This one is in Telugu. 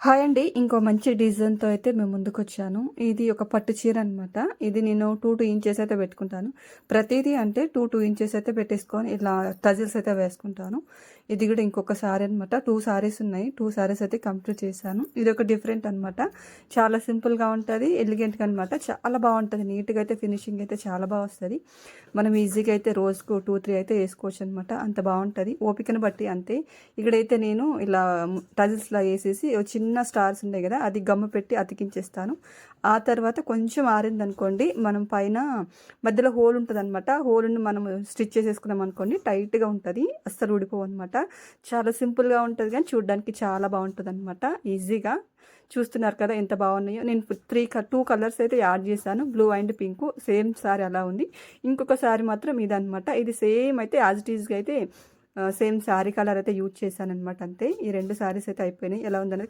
హాయ్ అండి. ఇంకో మంచి డిజైన్‌తో అయితే మేము ముందుకొచ్చాను. ఇది ఒక పట్టు చీర అనమాట. ఇది నేను 2 ఇంచెస్ అయితే పెట్టుకుంటాను. ప్రతీదీ అంటే 2 ఇంచెస్ అయితే పెట్టేసుకొని ఇలా టజిల్స్ అయితే వేసుకుంటాను. ఇది కూడా ఇంకొక సారీ అనమాట. 2 సారీస్ ఉన్నాయి. 2 సారీస్ అయితే కంప్లీట్ చేశాను. ఇదొక డిఫరెంట్ అనమాట. చాలా సింపుల్‌గా ఉంటది. ఎలిగెంట్‌గా అనమాట. చాలా బాగుంటది. నీట్‌గా అయితే ఫినిషింగ్ అయితే చాలా బాగా వస్తది. మనం ఈజీగా అయితే రోజుకు 2, 3 అయితే వేసుకోవచ్చు అనమాట. అంత బాగుంటది. ఓపికను బట్టి అంతే. ఇక్కడైతే నేను ఇలా టజిల్స్‌లా వేసేసి చిన్న స్టార్స్ ఉన్నాయి కదా, అది గమ్ము పెట్టి అతికించేస్తాను. ఆ తర్వాత కొంచెం ఆరిందనుకోండి, మనం పైన మధ్యలో హోల్ ఉంటుందన్నమాట. హోల్ని మనం స్టిచ్ చేసేసుకున్నాం అనుకోండి, టైట్గా ఉంటుంది, అస్సలు ఊడిపోవు అనమాట. చాలా సింపుల్గా ఉంటుంది కానీ చూడడానికి చాలా బాగుంటుంది అనమాట. ఈజీగా చూస్తున్నారు కదా ఎంత బాగున్నాయో. నేను 2 కలర్స్ అయితే యాడ్ చేశాను, blue and pink. Same sorry అలా ఉంది. ఇంకొక సారీ మాత్రం ఇదనమాట. ఇది సేమ్ అయితే యాజ్ ఇట్ ఈజ్గా అయితే సేమ్ శారీ కలర్ అయితే యూజ్ చేశాను అనమాట. అంతే. ఈ 2 సారీస్ అయితే అయిపోయినాయి. ఎలా ఉందనేది